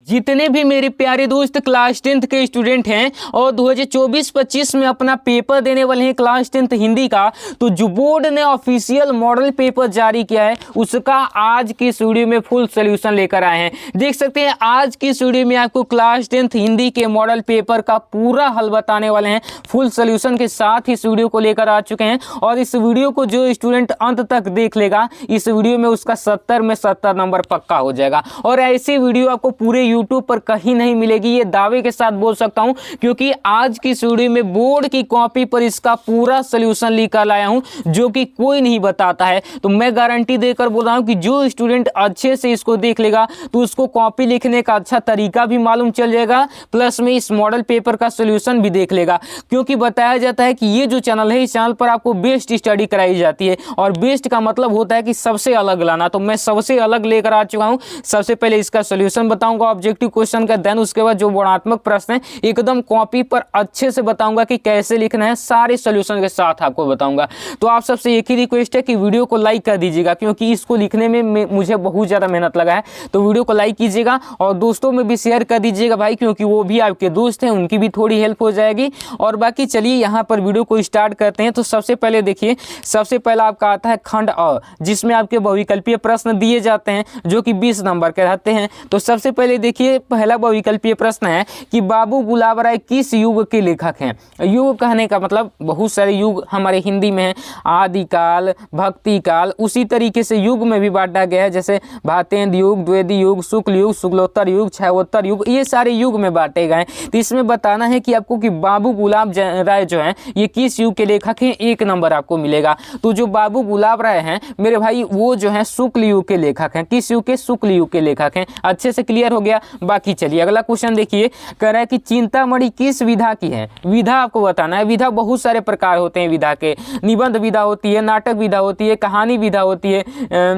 जितने भी मेरे प्यारे दोस्त क्लास 10th के स्टूडेंट हैं और 2024-25 में अपना पेपर देने वाले हैं क्लास 10th हिंदी का, तो जो बोर्ड ने ऑफिशियल मॉडल पेपर जारी किया है उसका आज की इस वीडियो में फुल सोल्यूशन लेकर आए हैं। देख सकते हैं आज की इस वीडियो में आपको क्लास 10th हिंदी के मॉडल पेपर का पूरा हल बताने वाले हैं। फुल सोल्यूशन के साथ इस वीडियो को लेकर आ चुके हैं और इस वीडियो को जो स्टूडेंट अंत तक देख लेगा इस वीडियो में उसका 70 में 70 नंबर पक्का हो जाएगा। और ऐसी वीडियो आपको पूरे यूट्यूब पर कहीं नहीं मिलेगी, ये दावे के साथ बोल सकता हूं, क्योंकि आज की इस वीडियो में बोर्ड की कॉपी पर इसका पूरा सोल्यूशन लेकर लाया हूं जो कि कोई नहीं बताता है। तो मैं गारंटी देकर बोल रहा हूं कि जो स्टूडेंट अच्छे से इसको देख लेगा तो उसको कॉपी लिखने का अच्छा तरीका भी मालूम चल जाएगा, प्लस में इस मॉडल पेपर का सोल्यूशन भी देख लेगा। क्योंकि बताया जाता है कि ये जो चैनल है इस चैनल पर आपको बेस्ट स्टडी कराई जाती है और बेस्ट का मतलब होता है कि सबसे अलग लाना। तो मैं सबसे अलग लेकर आ चुका हूं। सबसे पहले इसका सोल्यूशन बताऊंगा ऑब्जेक्टिव क्वेश्चन का, देन उसके बाद जो वर्णनात्मक प्रश्न है एकदम कॉपी पर अच्छे से बताऊंगा कि कैसे लिखना है, सारे सोल्यूशन के साथ आपको बताऊंगा। तो आप सबसे एक ही रिक्वेस्ट है कि वीडियो को लाइक कर दीजिएगा, क्योंकि इसको लिखने में मुझे बहुत ज़्यादा मेहनत लगा है। तो वीडियो को लाइक कीजिएगा और दोस्तों में भी शेयर कर दीजिएगा भाई, क्योंकि वो भी आपके दोस्त हैं, उनकी भी थोड़ी हेल्प हो जाएगी। और बाकी चलिए यहाँ पर वीडियो को स्टार्ट करते हैं। तो सबसे पहले देखिए, सबसे पहला आपका आता है खंड अ, जिसमें आपके बहुविकल्पीय प्रश्न दिए जाते हैं जो कि 20 नंबर के रहते हैं। तो सबसे पहले देखिए, पहला बहुविकल्पीय प्रश्न है कि बाबू गुलाब राय किस युग के लेखक हैं। युग कहने का मतलब बहुत सारे युग हमारे हिंदी में है, आदिकाल, भक्ति काल, उसी तरीके से युग में भी बांटा गया है, जैसे भातेंद्र युग, द्विवेदी युग, शुक्ल युग, शुक्लोत्तर युग, क्षयोत्तर युग, ये सारे युग में बांटे गए हैं। तो इसमें बताना है कि आपको कि बाबू गुलाब राय जो हैं ये किस युग के लेखक हैं, 1 नंबर आपको मिलेगा। तो जो बाबू गुलाब राय हैं मेरे भाई वो जो है शुक्ल युग के लेखक हैं। किस युग के? शुक्ल युग के लेखक हैं। अच्छे से क्लियर हो गया। बाकी चलिए अगला क्वेश्चन देखिए, कह रहा है कि चिंतामणि किस विधा की है। विधा आपको बताना है। विधा बहुत सारे प्रकार होते हैं विधा के, निबंध विधा होती है, नाटक विधा होती है, कहानी विधा होती है,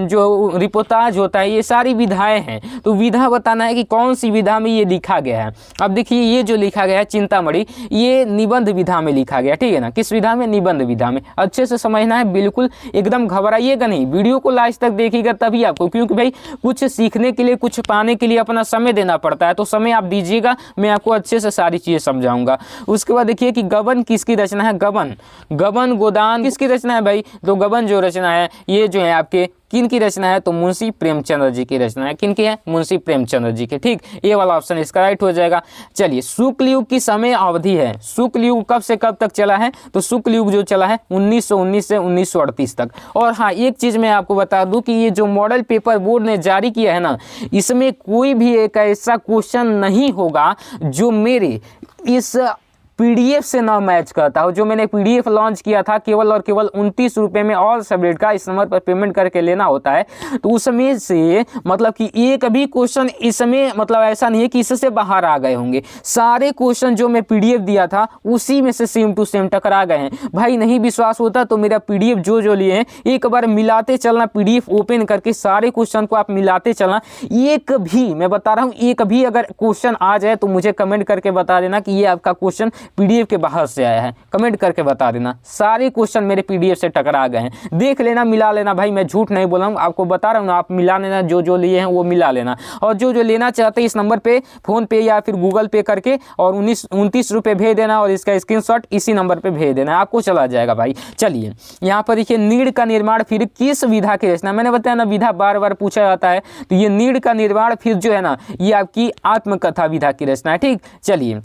जो रिपोर्टाज होता है, ये सारी विधाएं हैं। तो विधा बताना है कि कौन सी विधा में ये लिखा गया है। अब देखिए ये जो लिखा गया है चिंतामणि, ये निबंध विधा में लिखा गया, ठीक है ना। किस विधा में? निबंध विधा में। अच्छे से समझना है, बिल्कुल एकदम घबराइएगा नहीं, वीडियो को लास्ट तक देखिएगा तभी आपको, क्योंकि भाई कुछ सीखने के लिए, कुछ पाने के लिए अपना समय देना पड़ता है। तो समय आप दीजिएगा, मैं आपको अच्छे से सारी चीज़ें समझाऊंगा। उसके बाद देखिए कि गबन किसकी रचना है। गबन, गबन गोदान किसकी रचना है भाई? तो गबन जो रचना है ये जो है आपके किन की रचना है? तो मुंशी प्रेमचंद्र जी की रचना है। किन की है? मुंशी प्रेमचंद्र जी की। ठीक, ये वाला ऑप्शन इसका राइट हो जाएगा। चलिए, शुक्ल युग की समय अवधि है। शुक्ल युग कब से कब तक चला है? तो शुक्ल युग जो चला है 1919 से 1938 तक। और हाँ, एक चीज़ मैं आपको बता दूं कि ये जो मॉडल पेपर बोर्ड ने जारी किया है ना, इसमें कोई भी एक ऐसा क्वेश्चन नहीं होगा जो मेरे इस PDF से ना मैच करता हो। जो मैंने PDF लॉन्च किया था केवल और केवल 29 रुपये में ऑल सब्जेक्ट का, इस नंबर पर पेमेंट करके लेना होता है। तो उसमें से मतलब कि एक भी क्वेश्चन इसमें मतलब ऐसा नहीं है कि इससे बाहर आ गए होंगे। सारे क्वेश्चन जो मैं PDF दिया था उसी में से सेम टू सेम टकरा गए हैं। भाई नहीं विश्वास होता तो मेरा PDF जो लिए हैं एक बार मिलाते चलना, PDF ओपन करके सारे क्वेश्चन को आप मिलाते चलना। एक भी, मैं बता रहा हूँ, एक भी अगर क्वेश्चन आ जाए तो मुझे कमेंट करके बता देना कि ये आपका क्वेश्चन PDF के बाहर से आया है। कमेंट करके बता देना। सारे क्वेश्चन मेरे PDF से टकरा गए हैं। देख लेना, मिला लेना भाई, मैं झूठ नहीं बोल रहा हूँ, आपको बता रहा हूँ ना। आप मिला लेना, जो लिए हैं वो मिला लेना। और जो लेना चाहते हैं इस नंबर पे फोन पे या फिर गूगल पे करके और 29 रुपये भेज देना और इसका स्क्रीनशॉट इसी नंबर पे भेज देना, आपको चला जाएगा भाई। चलिए यहाँ पर देखिए, नीड़ का निर्माण फिर किस विधा की रचना। मैंने बताया ना, विधा बार बार पूछा जाता है। तो ये नीड़ का निर्माण फिर जो है ना, ये आपकी आत्मकथा विधा की रचना है। ठीक, चलिए,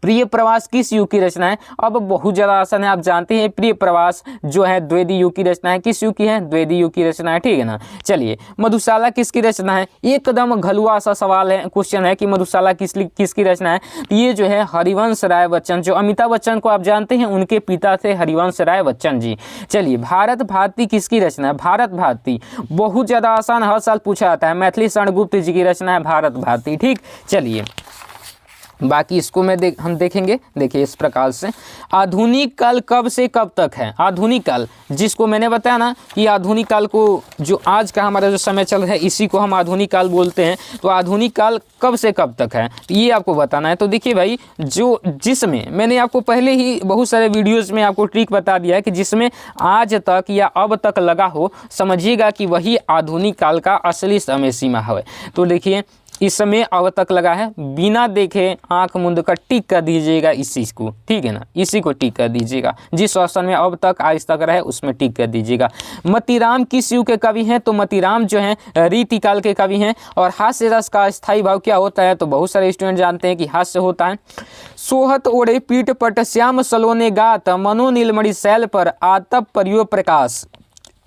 प्रिय प्रवास किस युग की रचना है। अब बहुत ज़्यादा आसान है, आप जानते हैं प्रिय प्रवास जो है द्विवेदी युग की रचना है। किस युग की है? द्विवेदी युग की रचना है, ठीक है ना। चलिए, मधुशाला किसकी रचना है। एकदम घलुआ सा सवाल है, क्वेश्चन है कि मधुशाला किसकी रचना है। तो ये जो है हरिवंश राय बच्चन, जो अमिताभ बच्चन को आप जानते हैं, उनके पिता थे हरिवंश राय बच्चन जी। चलिए, भारत भारती किसकी रचना है। भारत भारती बहुत ज़्यादा आसान, हर साल पूछा जाता है। मैथिली शरण गुप्त जी की रचना है भारत भारती। ठीक, चलिए बाकी इसको हम देखेंगे। देखिए इस प्रकार से, आधुनिक काल कब से कब तक है। आधुनिक काल, जिसको मैंने बताया ना कि आधुनिक काल को, जो आज का हमारा जो समय चल रहा है इसी को हम आधुनिक काल बोलते हैं। तो आधुनिक काल कब से कब तक है ये आपको बताना है। तो देखिए भाई, जिसमें मैंने आपको पहले ही बहुत सारे वीडियोज़ में आपको ट्रिक बता दिया है कि जिसमें आज तक या अब तक लगा हो, समझिएगा कि वही आधुनिक काल का असली समय सीमा है। तो देखिए इसमें अब तक लगा है, बिना देखे आंख मूंद कर टिक कर दीजिएगा इस चीज़ को, ठीक है ना, इसी को टिक कर दीजिएगा। जिस ऑप्शन में अब तक आज तक रहे उसमें टिक कर दीजिएगा। मतीराम किस युग के कवि हैं? तो मतीराम जो हैं रीतिकाल के कवि हैं। और हास्य रस का स्थायी भाव क्या होता है? तो बहुत सारे स्टूडेंट जानते हैं कि हास्य होता है। सोहत ओढ़े पीठ पट श्याम सलोने गात, मनो नीलमणि शैल पर आतप परियो प्रकाश।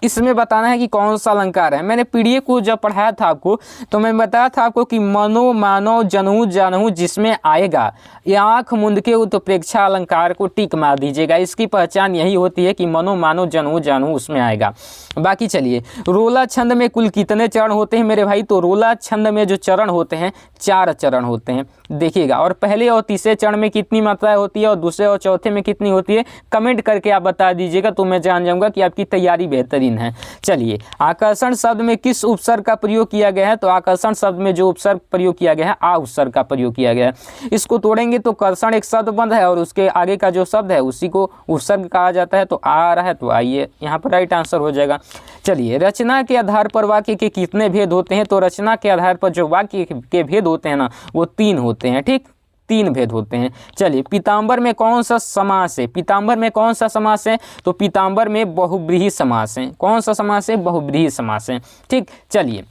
इसमें बताना है कि कौन सा अलंकार है। मैंने पीडीएफ को जब पढ़ाया था आपको तो मैं बताया था आपको कि मनो मानो जनहु जानहु जिसमें आएगा, ये आँख मूंद के उत्प्रेक्षा अलंकार को टिक मार दीजिएगा। इसकी पहचान यही होती है कि मनो मानो जनहु जानहु उसमें आएगा। बाकी चलिए, रोला छंद में कुल कितने चरण होते हैं मेरे भाई? तो रोला छंद में जो चरण होते हैं 4 चरण होते हैं, देखिएगा। और पहले और तीसरे चरण में कितनी मात्राएं होती है और दूसरे और चौथे में कितनी होती है, कमेंट करके आप बता दीजिएगा तो मैं जान जाऊंगा कि आपकी तैयारी बेहतरीन है। चलिए, आकर्षण शब्द में किस उपसर्ग का प्रयोग किया गया है? तो आकर्षण शब्द में जो उपसर्ग प्रयोग किया गया है आ उपसर्ग का प्रयोग किया गया है। इसको तोड़ेंगे तो कर्षण एक शब्द बंध है और उसके आगे का जो शब्द है उसी को उपसर्ग कहा जाता है। तो आ रहा है, तो आइए यहाँ पर राइट आंसर हो जाएगा। चलिए, रचना के आधार पर वाक्य के कितने भेद होते हैं? तो रचना के आधार पर जो वाक्य के भेद होते हैं ना वो 3 होते हैं, ठीक, 3 भेद होते हैं। चलिए, पीताम्बर में कौन सा समास है? पीताम्बर में कौन सा समास है? तो पीताम्बर में बहुब्रीहि समास है। कौन सा समास है? बहुब्रीहि समास है, ठीक। चलिए,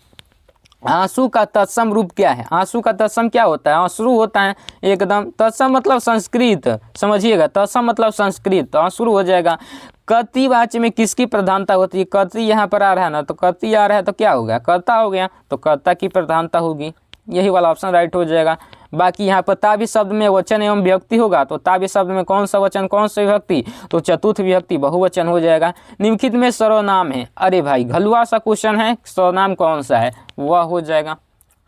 आंसू का तत्सम रूप क्या है? आंसू का तत्सम क्या होता है? आंसू होता है एकदम। तत्सम मतलब संस्कृत, समझिएगा, तत्सम मतलब संस्कृत, तो आंसू हो जाएगा। कर्तृ वाच्य में किसकी प्रधानता होती है? कर्तृ यहाँ पर आ रहा है ना, तो कर्तृ आ रहा है तो क्या हो गया? कर्ता हो गया, तो कर्ता की प्रधानता होगी, यही वाला ऑप्शन राइट हो जाएगा। बाकी यहाँ पर ताबी शब्द में वचन एवं विभक्ति होगा, तो ताबी शब्द में कौन सा वचन कौन सा विभक्ति? तो चतुर्थ विभक्ति बहुवचन हो जाएगा। निम्नलिखित में सर्वनाम है, अरे भाई घलुआ सा क्वेश्चन है, सर्वनाम कौन सा है? वह हो जाएगा,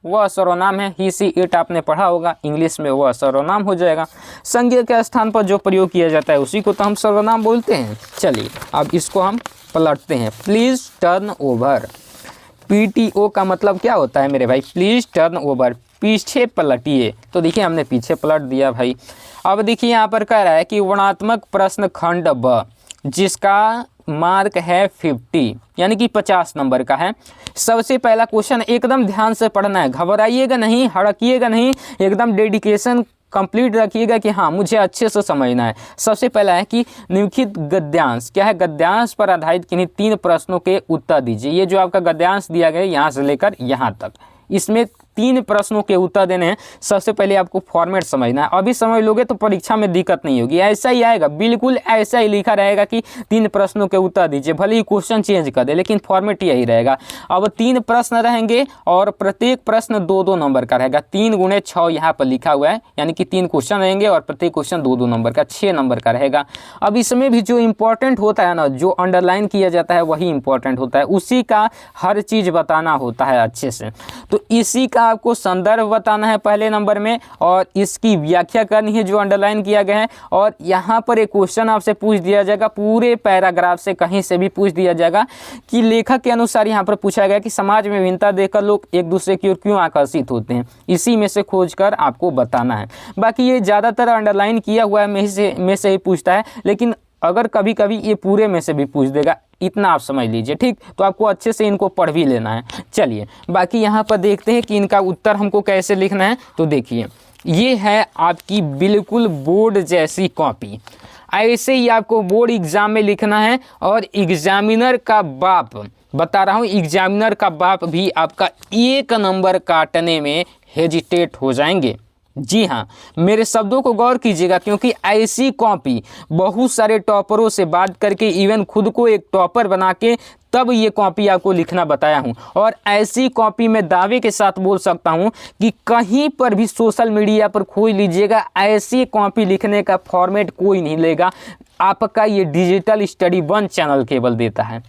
वह सर्वनाम है। ही सी इट आपने पढ़ा होगा, इंग्लिश में वह सर्वनाम हो जाएगा। संज्ञा के स्थान पर जो प्रयोग किया जाता है उसी को तो हम सर्वनाम बोलते हैं। चलिए, अब इसको हम पलटते हैं। प्लीज टर्न ओवर, PTO का मतलब क्या होता है मेरे भाई? प्लीज टर्न ओवर, पीछे पलटिए। तो देखिए, हमने पीछे पलट दिया भाई। अब देखिए, यहाँ पर कह रहा है कि वर्णात्मक प्रश्न खंड ब, जिसका मार्क है 50 यानी कि 50 नंबर का है। सबसे पहला क्वेश्चन एकदम ध्यान से पढ़ना है, घबराइएगा नहीं, हड़किएगा नहीं, एकदम डेडिकेशन कंप्लीट रखिएगा कि हाँ मुझे अच्छे से समझना है। सबसे पहला है कि निम्नलिखित गद्यांश क्या है? गद्यांश पर आधारित किन्हीं 3 प्रश्नों के उत्तर दीजिए। ये जो आपका गद्यांश दिया गया है यहाँ से लेकर यहाँ तक, इसमें 3 प्रश्नों के उत्तर देने हैं। सबसे पहले आपको फॉर्मेट समझना है, अभी समझ लोगे तो परीक्षा में दिक्कत नहीं होगी। ऐसा ही आएगा, बिल्कुल ऐसा ही लिखा रहेगा कि 3 प्रश्नों के उत्तर दीजिए, भले ही क्वेश्चन चेंज कर दे लेकिन फॉर्मेट यही रहेगा। अब 3 प्रश्न रहेंगे और प्रत्येक प्रश्न 2-2 नंबर का रहेगा। 3 × 6 यहाँ पर लिखा हुआ है, यानी कि 3 क्वेश्चन रहेंगे और प्रत्येक क्वेश्चन 2-2 नंबर का, 6 नंबर का रहेगा। अब इसमें भी जो इंपॉर्टेंट होता है ना, जो अंडरलाइन किया जाता है वही इंपॉर्टेंट होता है, उसी का हर चीज़ बताना होता है अच्छे से। तो इसी का आपको संदर्भ बताना है पहले नंबर में और इसकी व्याख्या करनी है जो अंडरलाइन किया गया है। और यहाँ पर एक क्वेश्चन आपसे पूछ दिया जाएगा, पूरे पैराग्राफ से कहीं से भी पूछ दिया जाएगा कि लेखक के अनुसार यहाँ पर पूछा गया कि समाज में भिन्नता देखकर लोग एक दूसरे की ओर क्यों आकर्षित होते हैं, इसी में से खोजकर आपको बताना है। बाकी ये ज़्यादातर अंडरलाइन किया हुआ है में से ही पूछता है, लेकिन अगर कभी कभी ये पूरे में से भी पूछ देगा, इतना आप समझ लीजिए, ठीक। तो आपको अच्छे से इनको पढ़ भी लेना है। चलिए, बाकी यहाँ पर देखते हैं कि इनका उत्तर हमको कैसे लिखना है। तो देखिए, ये है आपकी बिल्कुल बोर्ड जैसी कॉपी, ऐसे ही आपको बोर्ड एग्जाम में लिखना है। और एग्जामिनर का बाप, बता रहा हूँ, एग्जामिनर का बाप भी आपका 1 नंबर काटने में हेजिटेट हो जाएंगे। जी हाँ, मेरे शब्दों को गौर कीजिएगा, क्योंकि ऐसी कॉपी बहुत सारे टॉपरों से बात करके, इवन खुद को एक टॉपर बना के तब ये कॉपी आपको लिखना बताया हूँ। और ऐसी कॉपी मैं दावे के साथ बोल सकता हूँ कि कहीं पर भी सोशल मीडिया पर खोज लीजिएगा, ऐसी कॉपी लिखने का फॉर्मेट कोई नहीं लेगा। आपका ये डिजिटल स्टडी 1 चैनल केवल देता है,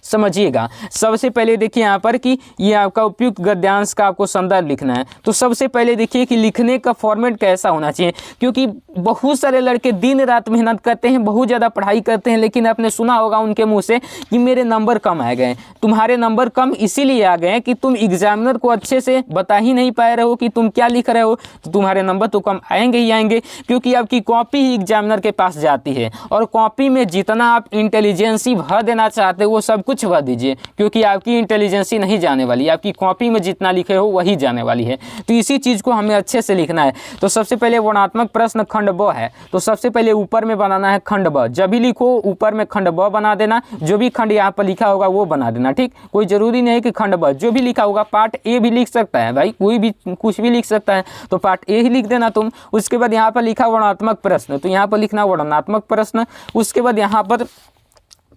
समझिएगा। सबसे पहले देखिए यहाँ पर कि ये आपका उपयुक्त गद्यांश का आपको संदर्भ लिखना है। तो सबसे पहले देखिए कि लिखने का फॉर्मेट कैसा होना चाहिए, क्योंकि बहुत सारे लड़के दिन रात मेहनत करते हैं, बहुत ज़्यादा पढ़ाई करते हैं, लेकिन आपने सुना होगा उनके मुंह से कि मेरे नंबर कम आ गए। तुम्हारे नंबर कम इसीलिए आ गए कि तुम एग्जामिनर को अच्छे से बता ही नहीं पाए रहे हो कि तुम क्या लिख रहे हो, तो तुम्हारे नंबर तो कम आएंगे ही आएंगे, क्योंकि आपकी कॉपी ही एग्जामिनर के पास जाती है। और कॉपी में जितना आप इंटेलिजेंसी भर देना चाहते हो वो सब कुछ कुछ भर दीजिए, क्योंकि आपकी इंटेलिजेंसी नहीं जाने वाली, आपकी कॉपी में जितना लिखे हो वही जाने वाली है। तो इसी चीज़ को हमें अच्छे से लिखना है। तो सबसे पहले वर्णात्मक प्रश्न खंड ब है, तो सबसे पहले ऊपर में बनाना है खंड ब। जब भी लिखो ऊपर में खंड ब बना देना, जो भी खंड यहाँ पर लिखा होगा वो बना देना, ठीक। कोई ज़रूरी नहीं है कि खंड ब, जो भी लिखा होगा, पार्ट ए भी लिख सकता है भाई, कोई भी कुछ भी लिख सकता है, तो पार्ट ए ही लिख देना तुम। उसके बाद यहाँ पर लिखा वर्णात्मक प्रश्न, तो यहाँ पर लिखना वर्णात्मक प्रश्न। उसके बाद यहाँ पर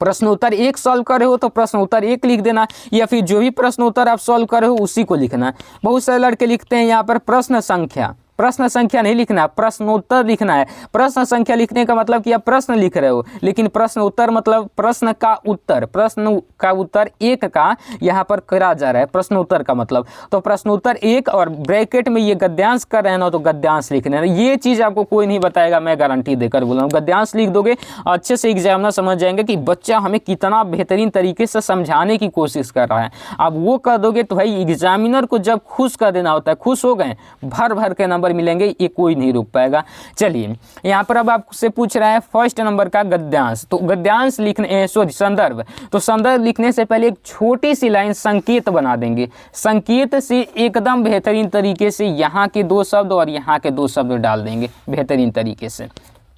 प्रश्न उत्तर 1 सॉल्व कर रहे हो तो प्रश्न उत्तर 1 लिख देना, या फिर जो भी प्रश्न उत्तर आप सॉल्व कर रहे हो उसी को लिखना। बहुत सारे लड़के लिखते हैं यहाँ पर प्रश्न संख्या, प्रश्न संख्या नहीं लिखना, प्रश्नोत्तर लिखना है। प्रश्न संख्या लिखने का मतलब कि आप प्रश्न लिख रहे हो, लेकिन प्रश्न उत्तर मतलब प्रश्न का उत्तर, प्रश्न का उत्तर 1 का यहाँ पर करा जा रहा है, प्रश्न उत्तर का मतलब। तो प्रश्न उत्तर 1 और ब्रैकेट में ये गद्यांश कर रहे हैं ना, तो गद्यांश लिखना है। ये चीज़ आपको कोई नहीं बताएगा, मैं गारंटी देकर बोल रहा हूँ। गद्यांश लिख दोगे अच्छे से एग्जामिनर समझ जाएंगे कि बच्चा हमें कितना बेहतरीन तरीके से समझाने की कोशिश कर रहा है। अब वो कर दोगे तो भाई एग्जामिनर को जब खुश कर देना होता है, खुश हो गए, भर भर के नंबर मिलेंगे, ये कोई नहीं रोक पाएगा। चलिए यहाँ पर अब आपसे पूछ रहा है फर्स्ट नंबर का गद्यांश, तो गद्यांश लिखने संदर्भ, तो संदर्भ लिखने से पहले एक छोटी सी लाइन संकेत बना देंगे। संकेत से एकदम बेहतरीन तरीके से यहाँ के 2 शब्द और यहाँ के 2 शब्द डाल देंगे बेहतरीन तरीके से,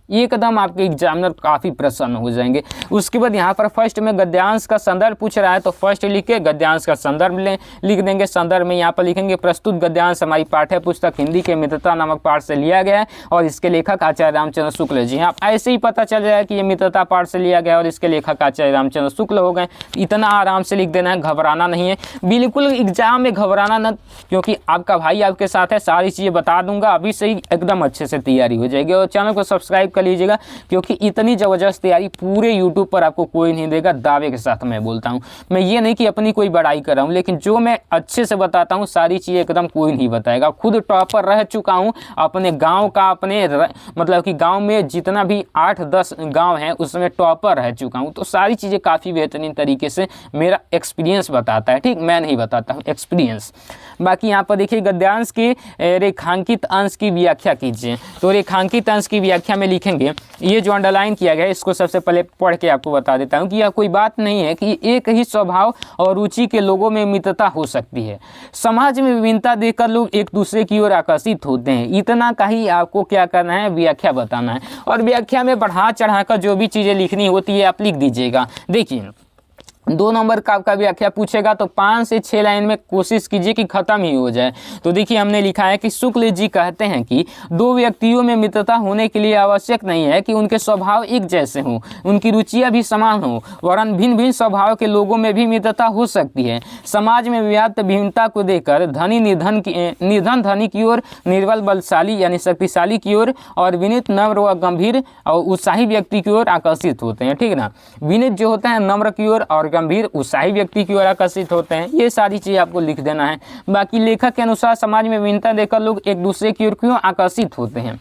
एकदम आपके एग्जामिनर काफ़ी प्रसन्न हो जाएंगे। उसके बाद यहाँ पर फर्स्ट में गद्यांश का संदर्भ पूछ रहा है, तो फर्स्ट लिख के गद्यांश का संदर्भ लिख देंगे। संदर्भ में यहाँ पर लिखेंगे प्रस्तुत गद्यांश हमारी पाठ्य पुस्तक हिंदी के मित्रता नामक पाठ से लिया गया है और इसके लेखक आचार्य रामचंद्र शुक्ल जी हैं। आप ऐसे ही पता चल जाएगा कि ये मित्रता पाठ से लिया गया और इसके लेखक आचार्य रामचंद्र शुक्ल हो गए। इतना आराम से लिख देना है, घबराना नहीं है बिल्कुल। एग्जाम में घबराना न, क्योंकि आपका भाई आपके साथ है, सारी चीज़ें बता दूंगा अभी से ही, एकदम अच्छे से तैयारी हो जाएगी। और चैनल को सब्सक्राइब लीजिएगा, क्योंकि इतनी ज़बरदस्त तैयारी पूरे YouTube पर आपको कोई नहीं देगा, दावे के साथ मैं बोलता हूँ। मैं ये नहीं कि अपनी कोई बड़ाई कर रहा हूँ, लेकिन जो मैं अच्छे से बताता हूँ सारी चीज़ें एकदम कोई नहीं बताएगा। खुद टॉपर रह चुका हूँ अपने गांव का, अपने मतलब कि गांव में जितना भी 8-10 गांव हैं उसमें टॉपर रह चुका हूँ, तो सारी चीज़ें काफ़ी बेहतरीन तरीके से मेरा एक्सपीरियंस बताता है, ठीक। मैं नहीं बताता हूँ, एक्सपीरियंस। बाकी यहाँ पर देखिए गद्यांश के रेखांकित अंश की व्याख्या कीजिए, तो रेखांकित अंश की व्याख्या में लिखेंगे, ये जो अंडरलाइन किया गया है इसको सबसे पहले पढ़ के आपको बता देता हूँ कि यह कोई बात नहीं है कि एक ही स्वभाव और रुचि के लोगों में मित्रता हो सकती है। समाज में विभिन्नता देखकर लोग एक दूसरे की ओर आकर्षित होते हैं। इतना का ही आपको क्या करना है, व्याख्या बताना है। और व्याख्या में बढ़ा चढ़ाकर जो भी चीज़ें लिखनी होती है आप लिख दीजिएगा। देखिए 2 नंबर का आपका व्याख्या पूछेगा तो 5 से 6 लाइन में कोशिश कीजिए कि खत्म ही हो जाए। तो देखिए हमने लिखा है कि शुक्ल जी कहते हैं कि 2 व्यक्तियों में मित्रता होने के लिए आवश्यक नहीं है कि उनके स्वभाव एक जैसे हों, उनकी रुचियां भी समान हों, वरन भिन्न भिन्न स्वभाव के लोगों में भी मित्रता हो सकती है। समाज में व्याप्त भिन्नता को देखकर धनी निर्धन धनी की ओर, निर्बल बलशाली यानी शक्तिशाली की ओर और विनीत नम्र व गंभीर और उत्साही व्यक्ति की ओर आकर्षित होते हैं, ठीक ना। विनीत जो होता है नम्र की ओर और गंभीर उत्साही व्यक्ति की ओर आकर्षित होते हैं। ये सारी चीज़ आपको लिख देना है। बाकी लेखक के अनुसार समाज में विभिन्नता देखकर लोग एक दूसरे की ओर क्यों आकर्षित होते हैं,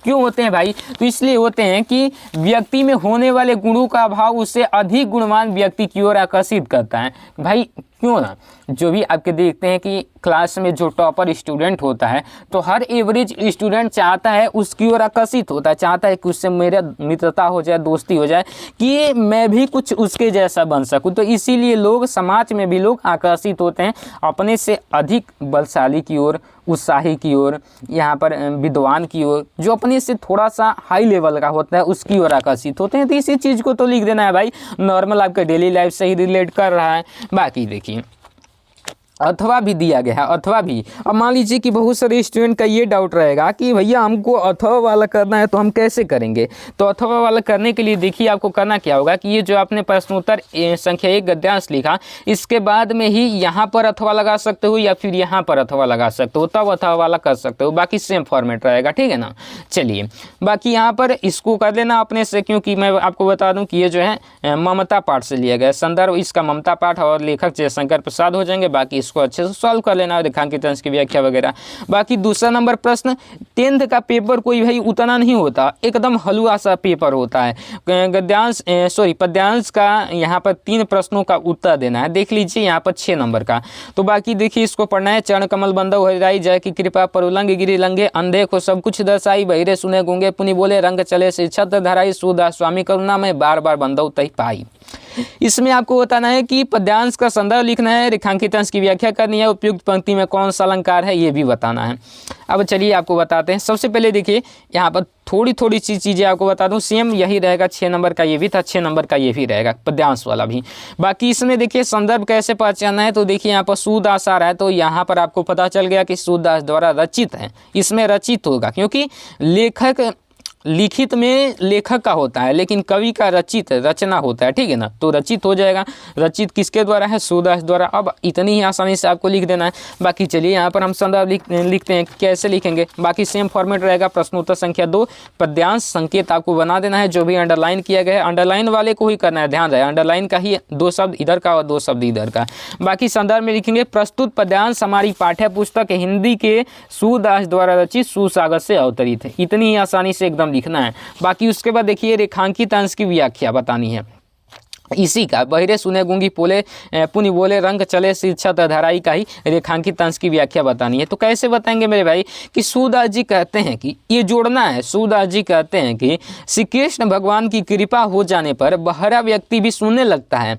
क्यों होते हैं भाई, तो इसलिए होते हैं कि व्यक्ति में होने वाले गुणों का अभाव उससे अधिक गुणवान व्यक्ति की ओर आकर्षित करता है। भाई क्यों ना, जो भी आपके देखते हैं कि क्लास में जो टॉपर स्टूडेंट होता है तो हर एवरेज स्टूडेंट चाहता है उसकी ओर आकर्षित होता है, चाहता है कि उससे मेरा मित्रता हो जाए, दोस्ती हो जाए, कि मैं भी कुछ उसके जैसा बन सकूं। तो इसीलिए लोग समाज में भी लोग आकर्षित होते हैं अपने से अधिक बलशाली की ओर, उत्साही की ओर, यहाँ पर विद्वान की ओर, जो अपने से थोड़ा सा हाई लेवल का होता है उसकी ओर आकर्षित होते हैं। तो इसी चीज़ को तो लिख देना है भाई, नॉर्मल आपके डेली लाइफ से ही रिलेट कर रहा है। बाकी देखिए अथवा भी दिया गया है, अथवा भी। अब मान लीजिए कि बहुत सारे स्टूडेंट का ये डाउट रहेगा कि भैया हमको अथवा वाला करना है तो हम कैसे करेंगे। तो अथवा वाला करने के लिए देखिए आपको करना क्या होगा कि ये जो आपने प्रश्नोत्तर संख्या 1 गद्यांश लिखा, इसके बाद में ही यहाँ पर अथवा लगा सकते हो या फिर यहाँ पर अथवा लगा सकते हो, तब अथवा वाला कर सकते हो। बाकी सेम फॉर्मेट रहेगा, ठीक है ना। चलिए बाकी यहाँ पर इसको कर लेना अपने से, क्योंकि मैं आपको बता दूँ कि ये जो है ममता पाठ से लिया गया। संदर्भ इसका ममता पाठ और लेखक जयशंकर प्रसाद हो जाएंगे। बाकी इसको अच्छे से सॉल्व कर लेना, रेखांकित अंश की व्याख्या वगैरह। बाकी दूसरा नंबर प्रश्न, 10th का पेपर कोई भाई उतना नहीं होता, एकदम हलवा सा पेपर होता है। गद्यांश पद्यांश का यहाँ पर 3 प्रश्नों का उत्तर देना है। देख लीजिए यहाँ पर 6 नंबर का। तो बाकी देखिए इसको पढ़ना है। चरण कमल बंदो हरिराई जय की कृपा, परुलंग गिरी लंगे, अंधे को सब कुछ दर्शाई, बहिरे सुने गूंगे पुनि बोले, रंग चले से छत्र धराई, सूदा स्वामी करुणा में बार बार बंदो तही पाई। इसमें आपको बताना है कि पद्यांश का संदर्भ लिखना है, रेखांकित अंश की व्याख्या करनी है, उपयुक्त पंक्ति में कौन सा अलंकार है ये भी बताना है। अब चलिए आपको बताते हैं। सबसे पहले देखिए यहाँ पर थोड़ी थोड़ी सी चीज़ें आपको बता दूं, सेम यही रहेगा, 6 नंबर का ये भी था, 6 नंबर का ये भी रहेगा, पद्यांश वाला भी। बाकी इसमें देखिए संदर्भ कैसे पहचानना है, तो देखिए यहाँ पर सूरदास आ रहा है, तो यहाँ पर आपको पता चल गया कि सूरदास द्वारा रचित है, इसमें रचित होगा, क्योंकि लेखक लिखित में लेखक का होता है, लेकिन कवि का रचित रचना होता है, ठीक है ना, तो रचित हो जाएगा। रचित किसके द्वारा है? सूरदास द्वारा। अब इतनी ही आसानी से आपको लिख देना है। बाकी चलिए यहाँ पर हम संदर्भ लिखते हैं, कैसे लिखेंगे, बाकी सेम फॉर्मेट रहेगा। प्रश्नोत्तर संख्या 2 पद्यांश संकेत आपको बना देना है, जो भी अंडरलाइन किया गया है अंडरलाइन वाले को ही करना है, ध्यान रहे अंडरलाइन का ही 2 शब्द इधर का और 2 शब्द इधर का। बाकी संदर्भ में लिखेंगे प्रस्तुत पद्यांश हमारी पाठ्य पुस्तक हिंदी के सूरदास द्वारा रचित सूरसागर से अवतरित है। इतनी ही आसानी से एकदम लिखना है। बाकी उसके बाद देखिए रेखांकित अंश की व्याख्या बतानी है इसी का, बहिरे सुने गूंगी पोले पुनि बोले रंग चले शीर्षत धराई का ही रेखांकित अंश की व्याख्या बतानी है। तो कैसे बताएंगे मेरे भाई कि सूरदास जी कहते हैं कि ये जोड़ना है। सूरदास जी कहते हैं कि श्री कृष्ण भगवान की कृपा हो जाने पर बहरा व्यक्ति भी सुनने लगता है।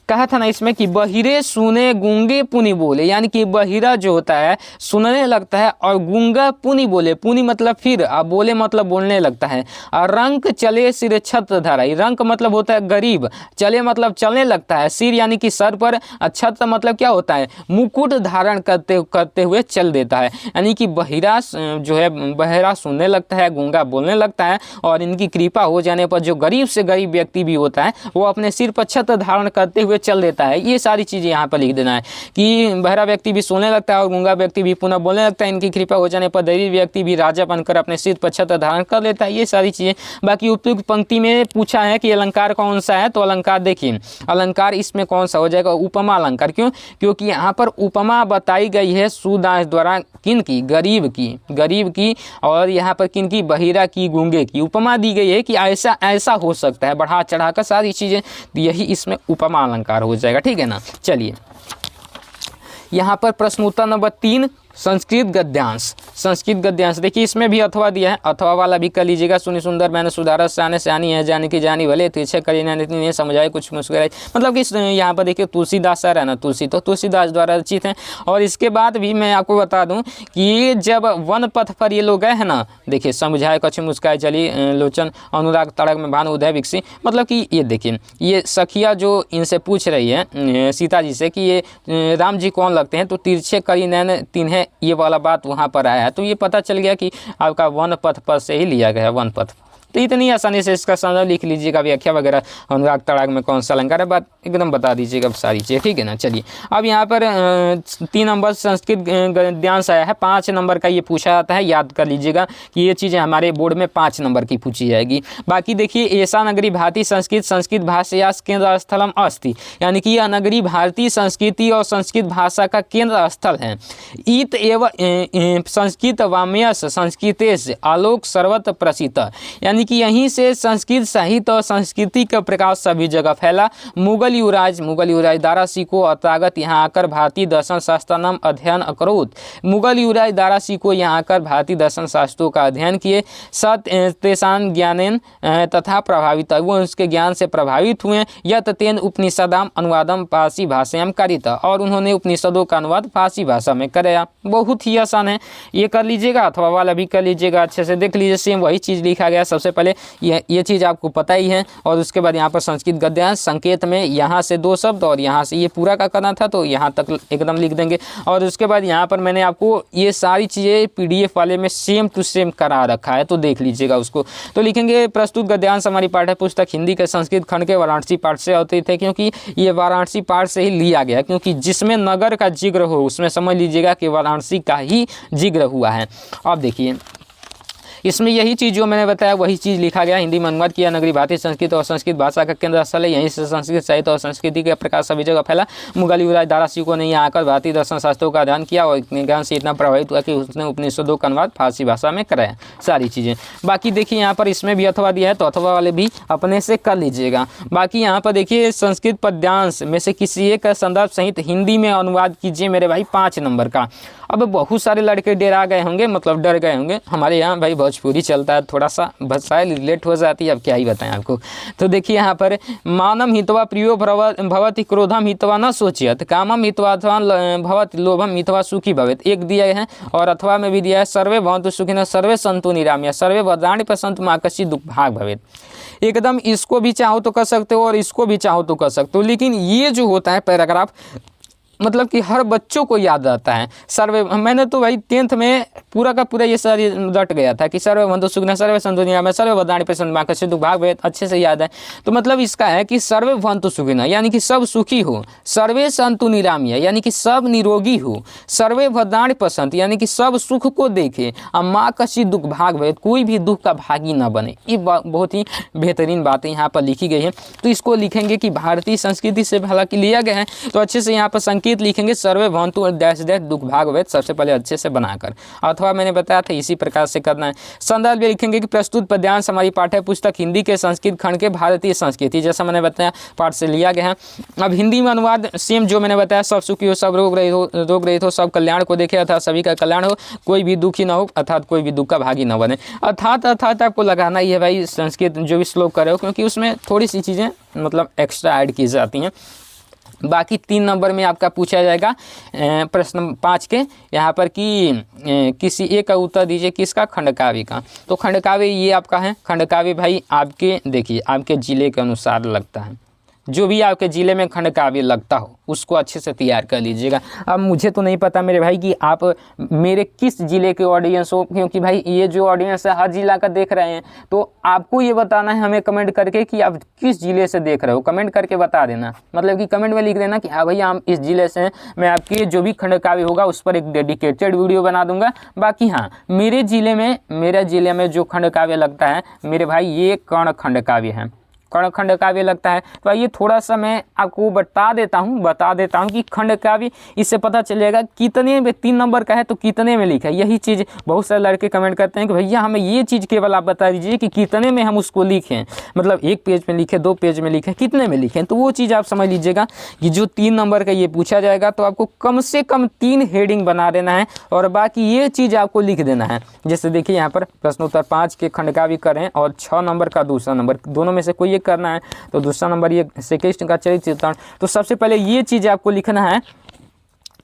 कहा था ना इसमें कि बहिरे सुने गूंगे पुनि बोले, यानी कि बहिरा जो होता है सुनने लगता है और गूंगा पुनि बोले, पुनि मतलब फिर, और बोले मतलब बोलने लगता है। और रंग चले सिर छत धराई, रंग मतलब होता है गरीब, चले मतलब चलने लगता है, सिर यानी कि सर पर, छत मतलब क्या होता है मुकुट धारण करते हुए चल देता है। यानी कि बहिरा जो है बहरा सुनने लगता है, गूंगा बोलने लगता है, और इनकी कृपा हो जाने पर जो गरीब से गरीब व्यक्ति भी होता है वो अपने सिर पर छत धारण करते हुए चल देता है। ये सारी चीज़ें यहाँ पर लिख देना है कि बहरा व्यक्ति भी सुनने लगता है और गूंगा व्यक्ति भी पुनः बोलने लगता है। इनकी कृपा हो जाने पर गरीब व्यक्ति भी राजा बनकर अपने सिर पर छत धारण कर लेता है। ये सारी चीज़ें। बाकी उपयुक्त पंक्ति में पूछा है कि अलंकार कौन सा है, तो अलंकार देखिए अलंकार इसमें कौन सा हो जाएगा, उपमा अलंकार। क्यों? क्योंकि यहाँ पर उपमा बताई गई है सूरदास द्वारा, किन की? गरीब की, और यहाँ पर किन की? बहिरा की, गूंगे की उपमा दी गई है कि ऐसा ऐसा हो सकता है, बढ़ा चढ़ाकर सारी चीज़ें, यही इसमें उपमा अलंकार हो जाएगा, ठीक है ना। चलिए यहाँ पर प्रश्नोत्तर नंबर 3 संस्कृत गद्यांश देखिए इसमें भी अथवा दिया है, अथवा वाला भी कर लीजिएगा। सुनी सुंदर मैंने सुधारा साने सयानी है जानी की जानी भले तिरछे करी नहीं समझाए कुछ मुस्कुराई, मतलब कि यहाँ पर देखिए तुलसीदास सर है ना, तो तुलसीदास द्वारा रचित है। और इसके बाद भी मैं आपको बता दूं कि जब वन पथ पर ये लोग गए हैं ना, देखिए समझाए कुछ मुस्काए चली लोचन अनुराग तड़क में भान उदय विकसी, मतलब कि ये देखिए ये सखिया जो इनसे पूछ रही है सीता जी से कि ये राम जी कौन लगते हैं, तो तिरछे करी नैन तिन्हें, ये वाला बात वहाँ पर आया है। तो ये पता चल गया कि आपका वन पथ पर से ही लिया गया है, वन पथ। तो इतनी आसानी से इसका संदर्भ लिख लीजिएगा, व्याख्या वगैरह, अनुराग तड़ाग में कौन सा अलंकार है, बात एकदम बता दीजिएगा सारी चीज़ें, ठीक है ना। चलिए अब यहाँ पर 3 नंबर संस्कृत गद्यांश आया है, 5 नंबर का ये पूछा जाता है, याद कर लीजिएगा कि ये चीज़ें हमारे बोर्ड में 5 नंबर की पूछी जाएगी। बाकी देखिए ऐसा नगरी भारतीय संस्कृत भाषा केंद्र स्थलम अस्ति, यानी कि यह नगरी भारतीय संस्कृति और संस्कृत भाषा का केंद्र स्थल है। इत एवं संस्कृत वाम्यस संस्कृतेश आलोक सर्वत्र प्रसिद्ध, यानी कि यहीं से संस्कृत साहित्य और संस्कृति का प्रकाश सभी जगह फैला। मुगल युवराज दारा सिको अतागत यहाँ आकर भारतीय दर्शन शास्त्र नाम अध्ययन अकरोत, मुगल युवराज दारा सिको यहाँ आकर भारतीय दर्शन शास्त्रों का अध्ययन किए। सत तेसान ज्ञानेन तथा प्रभावित, वो उसके ज्ञान से प्रभावित हुए। यत तेन उपनिषदाम अनुवादम फारसी भाषायाम कारित, और उन्होंने उपनिषदों का अनुवाद फारसी भाषा में कराया। बहुत ही आसान है, ये कर लीजिएगा, अथवा वाला भी कर लीजिएगा, अच्छे से देख लीजिए, सेम वही चीज़ लिखा गया। सबसे पहले ये चीज़ आपको पता ही है, और उसके बाद यहाँ पर संस्कृत गद्यांश संकेत में यहाँ से 2 शब्द और यहाँ से ये पूरा का करना था, तो यहाँ तक एकदम लिख देंगे। और उसके बाद यहाँ पर मैंने आपको ये सारी चीज़ें PDF वाले में सेम टू सेम करा रखा है, तो देख लीजिएगा उसको। तो लिखेंगे प्रस्तुत गद्यांश हमारी पाठ्य पुस्तक हिंदी के संस्कृत खंड के वाराणसी पाठ से अवतरित है, क्योंकि ये वाराणसी पाठ से ही लिया गया, क्योंकि जिसमें नगर का जिक्र हो उसमें समझ लीजिएगा कि वाराणसी का ही जिक्र हुआ है। अब देखिए इसमें यही चीज़ जो मैंने बताया वही चीज़ लिखा गया। हिंदी में अनुवाद किया, नगरी भारतीय संस्कृत और संस्कृत भाषा का केंद्र स्थल है, यहीं से संस्कृत साहित्य और संस्कृति के प्रकाश सभी जगह फैला। मुगल युवराज दारा सिको ने यहाँ आकर भारतीय दर्शन शास्त्रों का अध्ययन किया और ज्ञान से इतना प्रभावित हुआ कि उसने उपनिषदों का अनुवाद फारसी भाषा में कराया, सारी चीज़ें। बाकी देखिए यहाँ पर इसमें भी अथवा दिया है, तो अथवा वाले भी अपने से कर लीजिएगा। बाकी यहाँ पर देखिए संस्कृत पद्यांश में से किसी एक संदर्भ सहित हिंदी में अनुवाद कीजिए मेरे भाई, 5 नंबर का। अब बहुत सारे लड़के डरा गए होंगे, मतलब डर गए होंगे, हमारे यहाँ भाई बहुत भोजपुरी चलता है, थोड़ा सा भाषा रिलेट हो जाती है, अब क्या ही बताएं आपको। तो देखिए यहाँ पर मानम हितवा प्रियो भवति क्रोधम हितवा न सोचियत कामम हितवा अथवा भवति लोभम हितवा सुखी भवेत, एक दिया है और अथवा में भी दिया है सर्वे भवन्तु सुखिनः सर्वे सन्तु निरामया सर्वे वदान्य प्रसन्नतु मा कश्चित् दुःख भाग् भवेत। एकदम इसको भी चाहो तो कर सकते हो और इसको भी चाहो तो कर सकते हो, लेकिन ये जो होता है पैराग्राफ मतलब कि हर बच्चों को याद आता है। सर्वे, मैंने तो भाई 10th में पूरा का पूरा ये सारी रट गया था कि सर्वे भवन्तु सुखिनः सर्वे सन्तु निरामया सर्वे वदान्य प्रसन्नतु मा कश्चित् दुःख भाग् भवेत, अच्छे से याद है। तो मतलब इसका है कि सर्वे भवन्तु सुखिनः यानी कि सब सुखी हो, सर्वे सन्तु निरामया यानी कि सब निरोगी हो, सर्वे वदान्य प्रसन्नतु यानी कि सब सुख को देखे, और मा कश्चित् दुःख भाग् भवेत कोई भी दुख का भागी न बने। ये बहुत ही बेहतरीन बातें यहाँ पर लिखी गई है। तो इसको लिखेंगे कि भारतीय संस्कृति से हालांकि लिया गया है, तो अच्छे से यहाँ पर संकेत लिखेंगे सर्वे भवन्तु डैश डैश दुःख भाग् भवेत, सबसे पहले अच्छे से बनाकर, अथवा मैंने बताया था इसी प्रकार से करना है। संदर्भ में लिखेंगे कि प्रस्तुत पद्यांश हमारी पाठ्य पुस्तक हिंदी के संस्कृत खंड के भारतीय संस्कृति, जैसा मैंने बताया पाठ से लिया गया है। अब हिंदी में अनुवाद सेम जो मैंने बताया, सब सुखी हो, सब रोग रहित हो, सब कल्याण को देखे अर्थात सभी का कल्याण हो, कोई भी दुखी ना हो अर्थात कोई भी दुख का भागी न बने। अर्थात आपको लगाना ही है भाई संस्कृत जो भी श्लोक कर रहे हो, क्योंकि उसमें थोड़ी सी चीज़ें मतलब एक्स्ट्रा ऐड की जाती हैं। बाकी 3 नंबर में आपका पूछा जाएगा प्रश्न 5 के यहाँ पर कि किसी एक का उत्तर दीजिए किसका, खंडकाव्य का। तो खंडकाव्य ये आपका है। खंडकाव्य भाई आपके देखिए आपके ज़िले के अनुसार लगता है, जो भी आपके ज़िले में खंडकाव्य लगता हो उसको अच्छे से तैयार कर लीजिएगा। अब मुझे तो नहीं पता मेरे भाई कि आप मेरे किस ज़िले के ऑडियंस हो, क्योंकि भाई ये जो ऑडियंस है हर ज़िला का देख रहे हैं, तो आपको ये बताना है हमें कमेंट करके कि आप किस ज़िले से देख रहे हो, कमेंट करके बता देना। मतलब कि कमेंट में लिख देना कि हाँ भैया हम इस ज़िले से हैं, मैं आपके जो भी खंडकाव्य होगा उस पर एक डेडिकेटेड वीडियो बना दूंगा। बाकी हाँ मेरे ज़िले में जो खंडकाव्य लगता है मेरे भाई ये कर्ण खंडकाव्य है, कर्ण खंडकाव्य लगता है। तो आइए थोड़ा सा मैं आपको बता देता हूँ कि खंडकाव्य, इससे पता चलेगा कितने में 3 नंबर का है तो कितने में लिखा है। यही चीज़ बहुत सारे लड़के कमेंट करते हैं कि भैया हमें ये चीज़ केवल आप बता दीजिए कि कितने में हम उसको लिखें, मतलब 1 पेज में लिखें, 2 पेज में लिखें, कितने में लिखें। तो वो चीज़ आप समझ लीजिएगा कि जो 3 नंबर का ये पूछा जाएगा तो आपको कम से कम 3 हेडिंग बना देना है और बाकी ये चीज़ आपको लिख देना है। जैसे देखिए यहाँ पर प्रश्नोत्तर 5 के खंडकाव्य करें और 6 नंबर का दूसरा नंबर, दोनों में से कोई एक करना है। तो दूसरा नंबर ये श्री कृष्ण का चरित्र चित्रण। तो सबसे पहले ये चीज़ आपको लिखना है,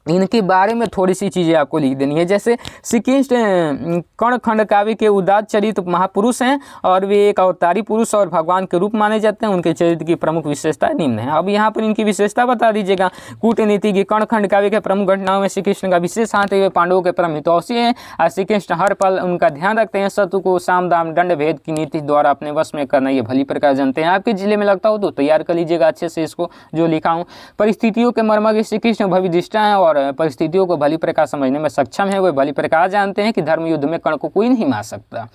इनके बारे में थोड़ी सी चीज़ें आपको लिख देनी है। जैसे श्री कृष्ण कर्ण खंडकाव्य के उदात्त चरित्र महापुरुष हैं और वे एक अवतारी पुरुष और भगवान के रूप माने जाते हैं। उनके चरित्र की प्रमुख विशेषता निम्न है। अब यहाँ पर इनकी विशेषता बता दीजिएगा। कूटनीति की कर्ण खंडकाव्य के प्रमुख घटनाओं में श्री कृष्ण का विशेष हाथ है, वे पांडवों के परम हितैषी हैं और श्री कृष्ण हर पल उनका ध्यान रखते हैं। शत्रु को साम दाम दंड भेद की नीति द्वारा अपने वश में करना ये भली प्रकार जानते हैं। आपके जिले में लगता हो तो तैयार कर लीजिएगा अच्छे से इसको जो लिखा हूँ। परिस्थितियों के मर्मज्ञ श्री कृष्ण भविदृष्टा हैं और परिस्थितियों को भली प्रकार समझने में सक्षम है। वे भली प्रकार जानते हैं कि धर्म युद्ध में कर्ण को कोई नहीं मार सकता।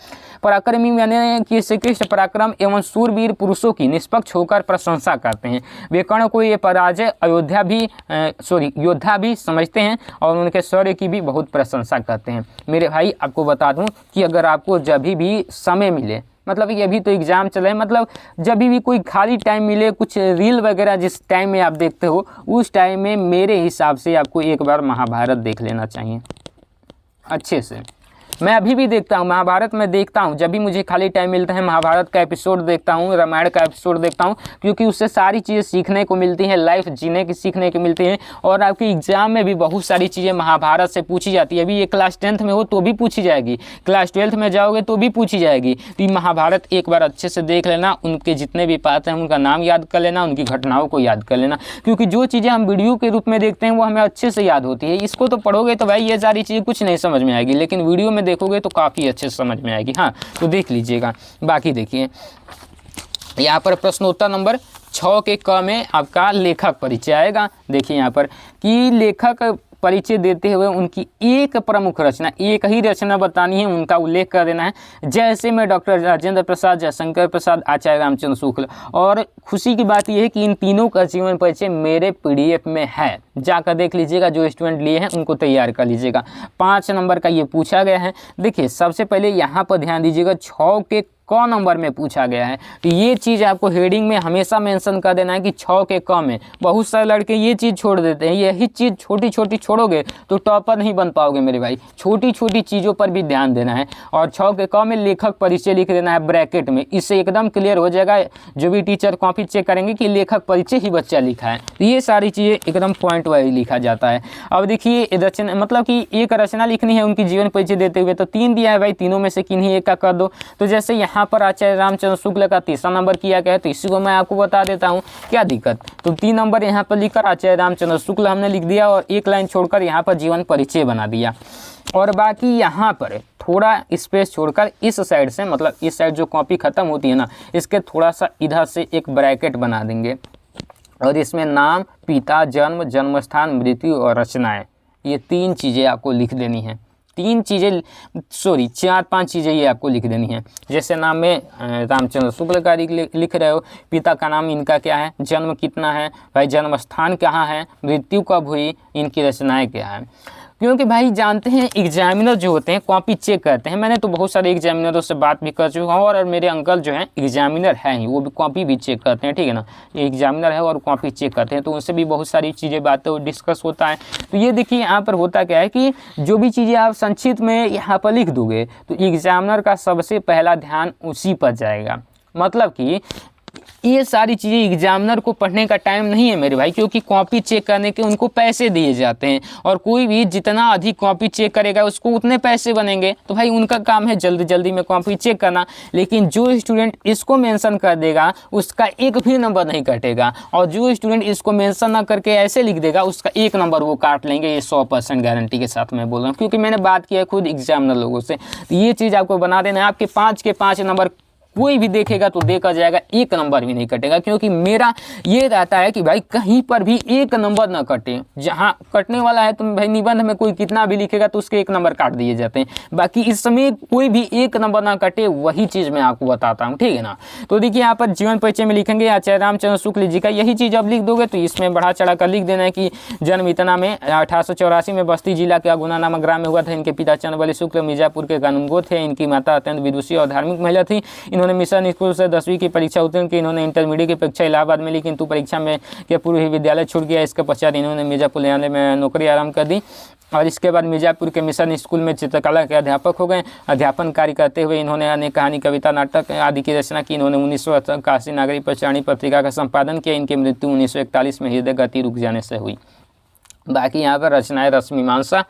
पराक्रमी यानी कि श्री कृष्ण पराक्रम एवं सूरवीर पुरुषों की निष्पक्ष होकर प्रशंसा करते हैं। वे कर्ण को ये पराजय योद्धा भी समझते हैं और उनके शौर्य की भी बहुत प्रशंसा करते हैं। मेरे भाई आपको बता दूं कि अगर आपको जब भी समय मिले, मतलब ये अभी तो एग्ज़ाम चल रहे हैं, मतलब जब भी कोई खाली टाइम मिले, कुछ रील वगैरह जिस टाइम में आप देखते हो उस टाइम में मेरे हिसाब से आपको एक बार महाभारत देख लेना चाहिए अच्छे से। मैं अभी भी देखता हूँ महाभारत, में देखता हूँ जब भी मुझे खाली टाइम मिलता है महाभारत का एपिसोड देखता हूँ, रामायण का एपिसोड देखता हूँ, क्योंकि उससे सारी चीज़ें सीखने को मिलती हैं, लाइफ जीने की सीखने की मिलती हैं। और आपके एग्जाम में भी बहुत सारी चीज़ें महाभारत से पूछी जाती है। अभी ये क्लास 10th में हो तो भी पूछी जाएगी, क्लास 12th में जाओगे तो भी पूछी जाएगी। तो ये महाभारत एक बार अच्छे से देख लेना, उनके जितने भी पात्र हैं उनका नाम याद कर लेना, उनकी घटनाओं को याद कर लेना, क्योंकि जो चीज़ें हम वीडियो के रूप में देखते हैं वो हमें अच्छे से याद होती है। इसको तो पढ़ोगे तो भाई ये सारी चीज़ें कुछ नहीं समझ में आएगी, लेकिन वीडियो में देखोगे तो काफ़ी अच्छे से समझ में आएगी। हाँ तो देख लीजिएगा। बाकी देखिए यहाँ पर प्रश्नोत्तर नंबर 6 के क में आपका लेखक परिचय आएगा। देखिए यहाँ पर कि लेखक परिचय देते हुए उनकी एक प्रमुख रचना, एक ही रचना बतानी है, उनका उल्लेख कर देना है। जैसे मैं डॉक्टर राजेंद्र प्रसाद, जयशंकर प्रसाद, आचार्य रामचंद्र शुक्ल। और खुशी की बात यह है कि इन तीनों का जीवन परिचय मेरे PDF में है, जाकर देख लीजिएगा। जो स्टूडेंट लिए हैं उनको तैयार कर लीजिएगा। 5 नंबर का ये पूछा गया है। देखिए सबसे पहले यहाँ पर ध्यान दीजिएगा, 6 के क नंबर में पूछा गया है। तो ये चीज़ आपको हेडिंग में हमेशा मेंशन कर देना है कि 6 के क में। बहुत सारे लड़के ये चीज़ छोड़ देते हैं, यही चीज़ छोटी छोटी छोड़ोगे तो टॉपर नहीं बन पाओगे मेरे भाई। छोटी छोटी चीज़ों पर भी ध्यान देना है। और 6 के क में लेखक परिचय लिख देना है ब्रैकेट में, इससे एकदम क्लियर हो जाएगा जो भी टीचर कॉपी चेक करेंगे कि लेखक परिचय ही बच्चा लिखा है। तो ये सारी चीज़ें एकदम पॉइंट वाइज लिखा जाता है। अब देखिए रचना, मतलब कि एक रचना लिखनी है उनकी जीवन परिचय देते हुए, तो 3 दिया है भाई, तीनों में से किन्हीं एक का कर दो। तो जैसे यहाँ पर आचार्य रामचंद्र शुक्ल का तीसरा नंबर किया गया है, तो इसी को मैं आपको बता देता हूँ, क्या दिक्कत। तो 3 नंबर यहाँ पर लिखकर आचार्य रामचंद्र शुक्ल हमने लिख दिया और एक लाइन छोड़कर यहाँ पर जीवन परिचय बना दिया। और बाकी यहाँ पर थोड़ा स्पेस छोड़कर इस साइड से, मतलब इस साइड जो कॉपी खत्म होती है ना, इसके थोड़ा सा इधर से एक ब्रैकेट बना देंगे और इसमें नाम, पिता, जन्म, जन्मस्थान, मृत्यु और रचनाएं, ये 3 चीज़ें आपको लिख देनी है। 3 चीज़ें, सॉरी 4-5 चीज़ें ये आपको लिख देनी है। जैसे नाम में रामचंद्र शुक्ल का लिख रहे हो, पिता का नाम इनका क्या है, जन्म कितना है भाई, जन्मस्थान कहाँ है, मृत्यु कब हुई, इनकी रचनाएं क्या है। क्योंकि भाई जानते हैं एग्जामिनर जो होते हैं कॉपी चेक करते हैं। मैंने तो बहुत सारे एग्जामिनरों से बात भी कर चुका हूँ और मेरे अंकल जो हैं एग्जामिनर हैं ही, वो भी कॉपी भी चेक करते हैं, ठीक है ना। एग्जामिनर है और कॉपी चेक करते हैं, तो उनसे भी बहुत सारी चीज़ें बातें डिस्कस होता है। तो ये देखिए यहाँ पर होता क्या है कि जो भी चीज़ें आप संक्षिप्त में यहाँ पर लिख दोगे तो एग्जामिनर का सबसे पहला ध्यान उसी पर जाएगा। मतलब कि ये सारी चीज़ें एग्जामिनर को पढ़ने का टाइम नहीं है मेरे भाई, क्योंकि कॉपी चेक करने के उनको पैसे दिए जाते हैं और कोई भी जितना अधिक कॉपी चेक करेगा उसको उतने पैसे बनेंगे। तो भाई उनका काम है जल्दी जल्दी में कॉपी चेक करना। लेकिन जो स्टूडेंट इसको मेंशन कर देगा उसका एक भी नंबर नहीं कटेगा, और जो स्टूडेंट इसको मेंशन ना करके ऐसे लिख देगा उसका 1 नंबर वो काट लेंगे। ये 100% गारंटी के साथ मैं बोल रहा हूँ, क्योंकि मैंने बात किया खुद एग्जामिनर लोगों से। तो ये चीज़ आपको बना देना है। आपके 5 के 5 नंबर कोई भी देखेगा तो देखा जाएगा, 1 नंबर भी नहीं कटेगा। क्योंकि मेरा ये रहता है कि भाई कहीं पर भी 1 नंबर ना कटे। जहाँ कटने वाला है तो भाई निबंध में कोई कितना भी लिखेगा तो उसके 1 नंबर काट दिए जाते हैं। बाकी इस समय कोई भी 1 नंबर ना कटे, वही चीज़ मैं आपको बताता हूँ, ठीक है ना। तो देखिए यहाँ पर जीवन परिचय में लिखेंगे आचार्य रामचंद्र शुक्ल जी का, यही चीज़ अब लिख दोगे तो इसमें बढ़ा चढ़ा कर लिख देना है कि जन्म इतना में 1884 में बस्ती जिला के अगुना नामक ग्राम में हुआ था। इनके पिता चंद्रबली शुक्ल मिर्जापुर के कानूनगो थे। इनकी माता अत्यंत विदुषी और धार्मिक महिला थी। इन्होंने मिशन स्कूल से 10वीं की परीक्षा उत्तीर्ण की। इन्होंने इंटरमीडिएट की परीक्षा इलाहाबाद में ली, किंतु परीक्षा में के पूर्व ही विद्यालय छूट गया। इसके पश्चात इन्होंने मिर्जापुर न्यायालय में नौकरी आरंभ कर दी और इसके बाद मिर्जापुर के मिशन स्कूल में चित्रकला के अध्यापक हो गए। अध्यापन कार्य करते हुए इन्होंने अनेक कहानी, कविता, नाटक आदि की रचना की। इन्होंने 1981 नागरिक पचराणी पत्रिका का संपादन किया। इनकी मृत्यु 1941 में हृदय गति रुक जाने से हुई। बाकी यहाँ पर रचनाएं, रसमीमांसा,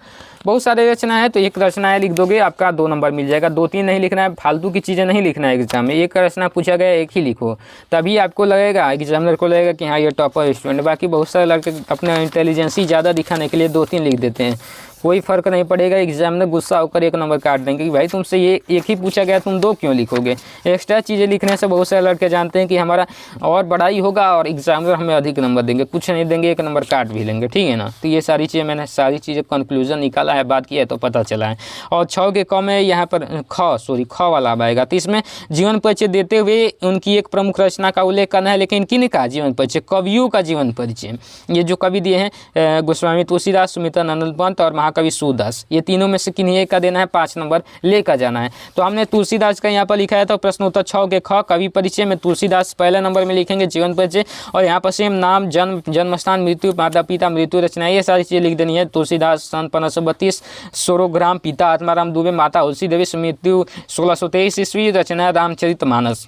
बहुत सारे रचना है। तो एक रचनाएं लिख दोगे आपका 2 नंबर मिल जाएगा। 2-3 नहीं लिखना है, फालतू की चीज़ें नहीं लिखना है एग्जाम में। एक रचना पूछा गया, एक ही लिखो, तभी आपको लगेगा, एग्जामिनर को लगेगा कि हाँ ये टॉपर स्टूडेंट। बाकी बहुत सारे लड़के अपना इंटेलिजेंसी ज़्यादा दिखाने के लिए 2-3 लिख देते हैं, कोई फ़र्क नहीं पड़ेगा। एग्जामिनर गुस्सा होकर 1 नंबर काट देंगे कि भाई तुमसे ये एक ही पूछा गया, तुम 2 क्यों लिखोगे। एक्स्ट्रा चीज़ें लिखने से बहुत सारे लड़के जानते हैं कि हमारा और बढ़ाई होगा और एग्जामिनर हमें अधिक नंबर देंगे, कुछ नहीं देंगे, 1 नंबर काट भी लेंगे, ठीक है ना। तो ये सारी चीज़ें मैंने सारी चीज़ें कंक्लूजन निकाला है, बात की है तो पता चला है। और 6 के क में यहाँ पर ख वाला आएगा। तो इसमें जीवन परिचय देते हुए उनकी एक प्रमुख रचना का उल्लेख करना है। लेकिन किनका जीवन परिचय, कवियों का जीवन परिचय। ये जो कवि दिए हैं गोस्वामी तुलसीदास, सुमित्रा नंदन पंत और महाकवि सूरदास, ये तीनों में से किन्हीं एक का देना है, 5 नंबर लेकर जाना है। तो हमने तुलसीदास का यहाँ पर लिखा है, तो प्रश्न उत्तर 6 के ख कवि परिचय में तुलसीदास पहले नंबर में लिखेंगे जीवन परिचय, और यहाँ पर सेम नाम, जन्म, जन्मस्थान, मृत्यु, माता पिता, मृत्यु, रचना, ये सारी चीज़ें लिख देनी है। तुलसीदास सन 1532, सोरोग्राम, पिता आत्माराम दुबे, माता तुलसी देवी, मृत्यु 1623 ईस्वी, रचना रामचरितमानस।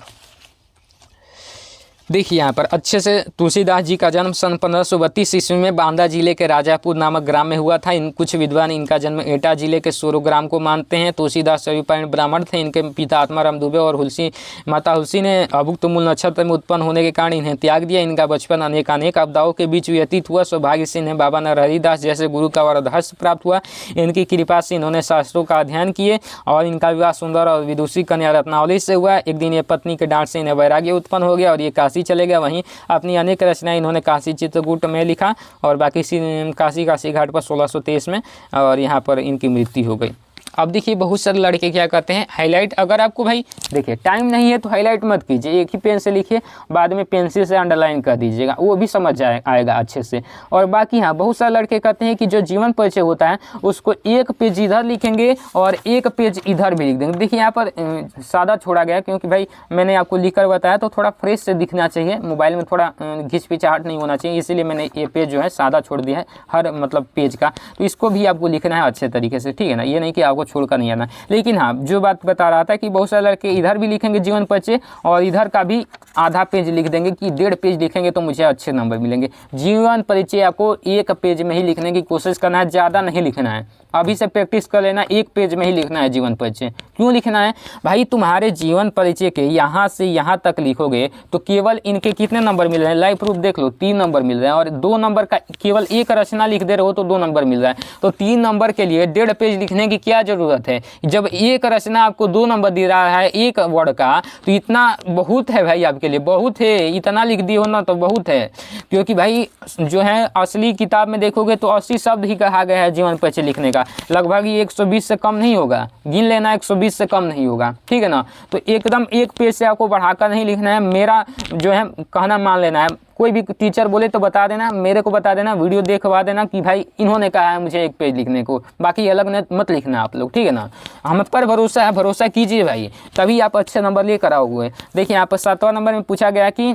देखिए यहाँ पर अच्छे से, तुलसीदास जी का जन्म सन 1532 ईस्वी में बांदा जिले के राजापुर नामक ग्राम में हुआ था। कुछ विद्वान इनका जन्म एटा जिले के सोरोग्राम को मानते हैं। तुलसीदास सविपर्ण ब्राह्मण थे। इनके पिता आत्माराम दुबे और माता हुलसी ने अभुक्त मूल नक्षत्र में उत्पन्न होने के कारण इन्हें त्याग दिया। इनका बचपन अनेक आपदाओं के बीच व्यतीत हुआ। सौभाग्य से इन्हें बाबा नरहरिदास जैसे गुरु का वरदान प्राप्त हुआ। इनकी कृपा से इन्होंने शास्त्रों का अध्ययन किए और इनका विवाह सुंदर और विदुषी कन्या रत्नावली से हुआ। एक दिन ये पत्नी के डांट से इन्हें वैराग्य उत्पन्न हो गया और ये काशी चले गए। वहीं अपनी अनेक रचनाएं इन्होंने काशी चित्रकूट में लिखा और बाकी काशी घाट पर 1623 में, और यहाँ पर इनकी मृत्यु हो गई। अब देखिए बहुत सारे लड़के क्या करते हैं हाईलाइट, अगर आपको भाई देखिए टाइम नहीं है तो हाईलाइट मत कीजिए, एक ही पेन से लिखिए, बाद में पेंसिल से अंडरलाइन कर दीजिएगा, वो भी समझ आएगा अच्छे से। और बाकी हाँ बहुत सारे लड़के कहते हैं कि जो जीवन परिचय होता है उसको एक पेज इधर लिखेंगे और एक पेज इधर भी लिख देंगे। देखिए यहाँ पर सादा छोड़ा गया क्योंकि भाई मैंने आपको लिख कर बताया तो थोड़ा फ्रेश से दिखना चाहिए, मोबाइल में थोड़ा घिचपिचाहट नहीं होना चाहिए, इसीलिए मैंने ये पेज जो है सादा छोड़ दिया है हर मतलब पेज का। तो इसको भी आपको लिखना है अच्छे तरीके से, ठीक है ना, ये नहीं कि आपको छोड़कर नहीं आना। लेकिन हाँ जो बात बता रहा था कि बहुत सारे लड़के इधर भी लिखेंगे जीवन परिचय और इधर का भी आधा पेज लिख देंगे कि 1.5 पेज लिखेंगे तो मुझे अच्छे नंबर मिलेंगे। जीवन परिचय आपको एक पेज में ही लिखने की कोशिश करना है, ज़्यादा नहीं लिखना है। अभी से प्रैक्टिस कर लेना, एक पेज में ही लिखना है जीवन परिचय। क्यों लिखना है भाई, तुम्हारे जीवन परिचय के यहाँ से यहाँ तक लिखोगे तो केवल इनके कितने नंबर मिल रहे हैं, लाइव प्रूफ देख लो 3 नंबर मिल रहे हैं, और 2 नंबर का केवल एक रचना लिख दे रहे हो तो 2 नंबर मिल रहा है। तो 3 नंबर के लिए 1.5 पेज लिखने की क्या ज़रूरत है, जब एक रचना आपको 2 नंबर दे रहा है एक वर्ड का, तो इतना बहुत है भाई आपके लिए, बहुत है, इतना लिख दिए हो ना तो बहुत है। क्योंकि भाई जो है असली किताब में देखोगे तो 80 शब्द ही कहा गया है जीवन परिचय लिखने का, लगभग ये 120 से कम नहीं होगा, गिन लेना 120 से कम नहीं होगा, ठीक है ना। तो एकदम एक पेज से आपको बढ़ाकर नहीं लिखना है, मेरा जो है कहना मान लेना है। कोई भी टीचर बोले तो बता देना, मेरे को बता देना, वीडियो देखवा देना कि भाई इन्होंने कहा है मुझे एक पेज लिखने को, बाकी अलग मत लिखना आप लोग, ठीक है ना। हम पर भरोसा है, भरोसा कीजिए भाई, तभी आप अच्छे नंबर लेकर आओगे। देखिए यहाँ पर 7वां नंबर में पूछा गया कि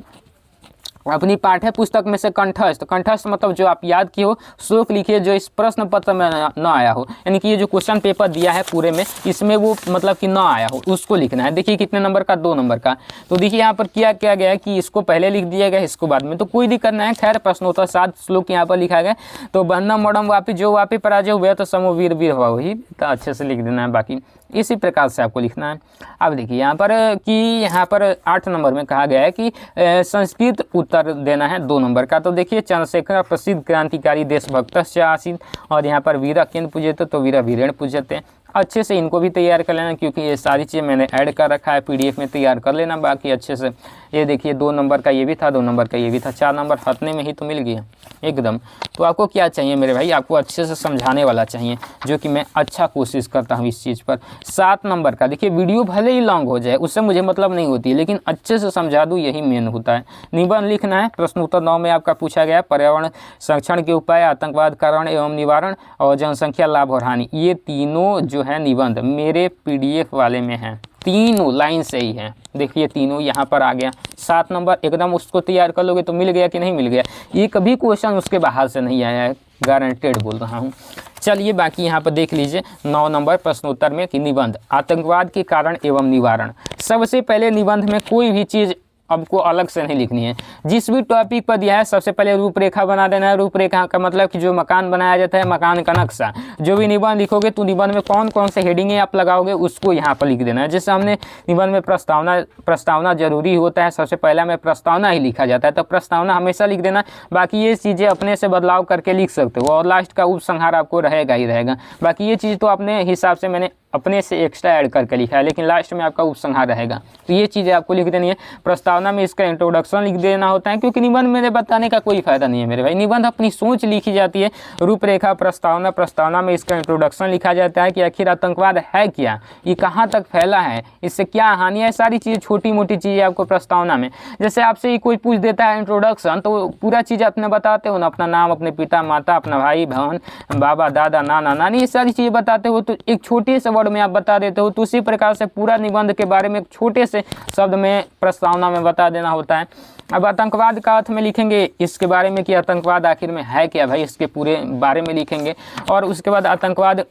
अपनी पाठ्य पुस्तक में से कंठस्थ, कंठस्थ मतलब जो आप याद किए हो श्लोक लिखिए जो इस प्रश्न पत्र में न आया हो, यानी कि ये जो क्वेश्चन पेपर दिया है पूरे में इसमें वो मतलब कि ना आया हो उसको लिखना है। देखिए कितने नंबर का, 2 नंबर का। तो देखिए यहाँ पर क्या किया गया है कि इसको पहले लिख दिया गया, इसको बाद में, तो कोई दिक्कत नहीं है। खैर प्रश्नोत्तर 7 श्लोक यहाँ पर लिखा गया। तो बंधम मॉडम वापी जो वापी पराजय हुआ तो समो वीर वीर हुआ, वही तो अच्छे से लिख देना है, बाकी इसी प्रकार से आपको लिखना है। अब देखिए यहाँ पर कि यहाँ पर 8 नंबर में कहा गया है कि संस्कृत उत्तर देना है 2 नंबर का। तो देखिए चंद्रशेखर प्रसिद्ध क्रांतिकारी देशभक्त आसीन, और यहाँ पर वीरा किन पूजते तो वीरा वीरेण पूजते। अच्छे से इनको भी तैयार कर लेना क्योंकि ये सारी चीज़ें मैंने ऐड कर रखा है, PDF में तैयार कर लेना। बाकी अच्छे से ये देखिए 2 नंबर का ये भी था, 2 नंबर का ये भी था, 4 नंबर हटने में ही तो मिल गया एकदम। तो आपको क्या चाहिए मेरे भाई, आपको अच्छे से समझाने वाला चाहिए, जो कि मैं अच्छा कोशिश करता हूँ इस चीज़ पर। 7 नंबर का देखिए वीडियो भले ही लॉन्ग हो जाए उससे मुझे मतलब नहीं होती है, लेकिन अच्छे से समझा दूँ यही मेन होता है। निबंध लिखना है, प्रश्न उत्तर 9 में आपका पूछा गया पर्यावरण संरक्षण के उपाय, आतंकवाद कारण एवं निवारण और जनसंख्या लाभ और हानि, ये तीनों जो है निबंध मेरे PDF वाले में है, तीनों लाइन से ही है। देखिए तीनों यहाँ पर आ गया। 7 नंबर एकदम उसको तैयार कर लोगे तो मिल गया कि नहीं मिल गया, ये कभी क्वेश्चन उसके बाहर से नहीं आया है, गारंटेड बोल रहा हूँ। चलिए बाकी यहाँ पर देख लीजिए 9 नंबर प्रश्नोत्तर में कि निबंध आतंकवाद के कारण एवं निवारण। सबसे पहले निबंध में कोई भी चीज़ आपको अलग से नहीं लिखनी है, जिस भी टॉपिक पर दिया है सबसे पहले रूपरेखा बना देना है। रूपरेखा का मतलब कि जो मकान बनाया जाता है, मकान का नक्शा। जो भी निबंध लिखोगे तो निबंध में कौन कौन से हेडिंगें आप लगाओगे उसको यहाँ पर लिख देना है। जैसे हमने निबंध में प्रस्तावना जरूरी होता है, सबसे पहला में प्रस्तावना ही लिखा जाता है, तो प्रस्तावना हमेशा लिख देना। बाकी ये चीज़ें अपने से बदलाव करके लिख सकते हो, और लास्ट का उपसंहार आपको रहेगा ही रहेगा। बाकी ये चीज़ तो अपने हिसाब से मैंने अपने से एक्स्ट्रा ऐड करके लिखा है, लेकिन लास्ट में आपका उपसंहार रहेगा। तो ये चीज़ें आपको लिख देनी है। प्रस्तावना में इसका इंट्रोडक्शन लिख देना होता है, क्योंकि निबंध मेरे बताने का कोई फायदा नहीं है मेरे भाई, निबंध अपनी सोच लिखी जाती है। रूपरेखा प्रस्तावना, प्रस्तावना में इसका इंट्रोडक्शन लिखा जाता है कि आखिर आतंकवाद है क्या, ये कहाँ तक फैला है, इससे क्या हानि है, सारी चीज़ें छोटी मोटी चीज़ें आपको प्रस्तावना में। जैसे आपसे कोई पूछ देता है इंट्रोडक्शन, तो पूरा चीज़ अपने बताते हो ना, अपना नाम, अपने पिता माता, अपना भाई बहन, बाबा दादा नाना नानी, ये सारी चीज़ें बताते हो, तो एक छोटे से वर्ड में आप बता देते हो। तो उसी प्रकार से पूरा निबंध के बारे में एक छोटे से शब्द में प्रस्तावना में बता देना होता है। अब आतंकवाद का अर्थ में लिखेंगे इसके बारे में कि आतंकवाद आखिर में है क्या भाई, इसके पूरे बारे में लिखेंगे। और उसके बाद आतंकवाद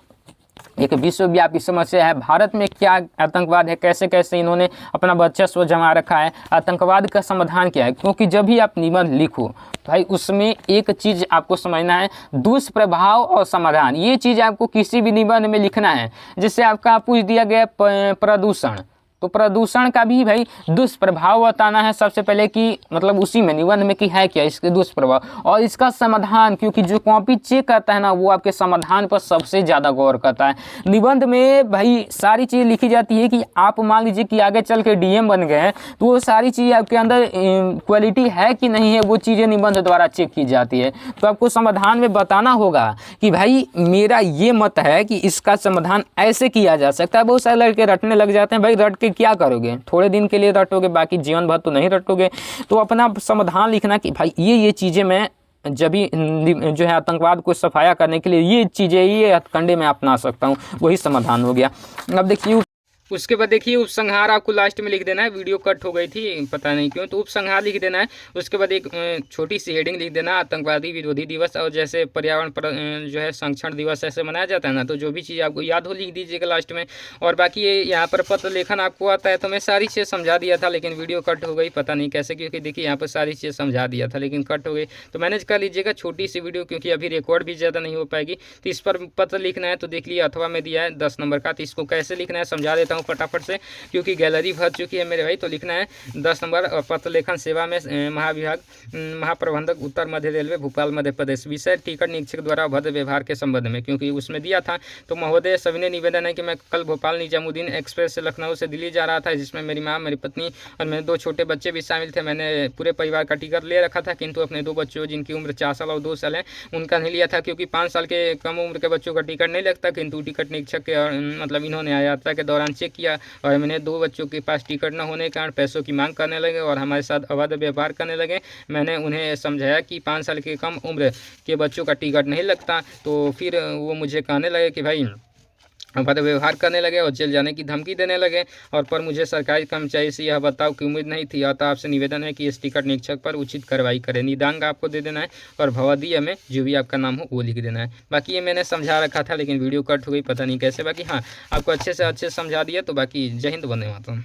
एक विश्वव्यापी समस्या है, भारत में क्या आतंकवाद है, कैसे कैसे इन्होंने अपना वर्चस्व जमा रखा है, आतंकवाद का समाधान क्या है। क्योंकि जब भी आप निबंध लिखो भाई उसमें एक चीज़ आपको समझना है, दुष्प्रभाव और समाधान, ये चीज़ आपको किसी भी निबंध में लिखना है। जैसे आपका पूछ दिया गया प्रदूषण, तो प्रदूषण का भी भाई दुष्प्रभाव बताना है सबसे पहले कि मतलब उसी में निबंध में कि है क्या इसके दुष्प्रभाव और इसका समाधान, क्योंकि जो कॉपी चेक करता है ना वो आपके समाधान पर सबसे ज़्यादा गौर करता है। निबंध में भाई सारी चीज़ लिखी जाती है कि आप मान लीजिए कि आगे चल के डीएम बन गए हैं तो वो सारी चीज़ आपके अंदर क्वालिटी है कि नहीं है वो चीज़ें निबंध द्वारा चेक की जाती है। तो आपको समाधान में बताना होगा कि भाई मेरा ये मत है कि इसका समाधान ऐसे किया जा सकता है। बहुत सारे लड़के रटने लग जाते हैं, भाई रट के क्या करोगे, थोड़े दिन के लिए रटोगे बाकी जीवन भर तो नहीं रटोगे। तो अपना समाधान लिखना कि भाई ये चीज़ें मैं जब भी जो है आतंकवाद को सफाया करने के लिए ये चीज़ें ये हथकंडे में अपना सकता हूँ, वही समाधान हो गया। अब देखिए उसके बाद देखिए उपसंहार आपको लास्ट में लिख देना है, वीडियो कट हो गई थी पता नहीं क्यों, तो उपसंहार लिख देना है। उसके बाद एक छोटी सी हेडिंग लिख देना आतंकवादी विरोधी दिवस, और जैसे पर्यावरण पर जो है संरक्षण दिवस ऐसे मनाया जाता है ना, तो जो भी चीज़ आपको याद हो लिख दीजिएगा लास्ट में। और बाकी ये यहाँ पर पत्र लेखन आपको आता है तो मैं सारी चीज़ समझा दिया था लेकिन वीडियो कट हो गई पता नहीं कैसे, क्योंकि देखिए यहाँ पर सारी चीज़ समझा दिया था लेकिन कट हो गई। तो मैनेज कर लीजिएगा छोटी सी वीडियो, क्योंकि अभी रिकॉर्ड भी ज़्यादा नहीं हो पाएगी। तो इस पर पत्र लिखना है, तो देख लिया अथवा में दिया है 10 नंबर का, तो इसको कैसे लिखना है समझा देता हूँ फटाफट से, क्योंकि गैलरी भर चुकी है मेरे भाई। तो लिखना है 10 नंबर पत्र लेखन सेवा में महाविभाग महाप्रबंधक उत्तर मध्य रेलवे भोपाल मध्य प्रदेश, विषय टिकट निरीक्षक द्वारा अभद्र व्यवहार के संबंध में, क्योंकि उसमें दिया था। तो महोदय सविनय निवेदन है कि मैं कल भोपाल निजामुद्दीन एक्सप्रेस से लखनऊ से दिल्ली जा रहा था, जिसमें मेरी माँ, मेरी पत्नी और मेरे 2 छोटे बच्चे भी शामिल थे। मैंने पूरे परिवार का टिकट ले रखा था, किंतु अपने 2 बच्चों जिनकी उम्र 4 साल और 2 साल है उनका नहीं लिया था, क्योंकि 5 साल के कम उम्र के बच्चों का टिकट नहीं लगता। किंतु टिकट निरीक्षक के मतलब इन्होंने यात्रा के दौरान चेक किया और मैंने 2 बच्चों के पास टिकट न होने के कारण पैसों की मांग करने लगे और हमारे साथ अवैध व्यवहार करने लगे। मैंने उन्हें समझाया कि 5 साल के कम उम्र के बच्चों का टिकट नहीं लगता, तो फिर वो मुझे कहने लगे कि भाई अभद्र व्यवहार करने लगे और जेल जाने की धमकी देने लगे। और पर मुझे सरकारी कर्मचारी से यह बताओ कि उम्मीद नहीं थी। अतः आपसे निवेदन है कि इस टिकट निरीक्षक पर उचित कार्रवाई करें। निदांग आपको दे देना है और भवदीय में जो भी आपका नाम हो वो लिख देना है। बाकी ये मैंने समझा रखा था लेकिन वीडियो कट हो गई पता नहीं कैसे। बाकी हाँ आपको अच्छे से अच्छे समझा दिया। तो बाकी जय हिंद वंदे मातरम।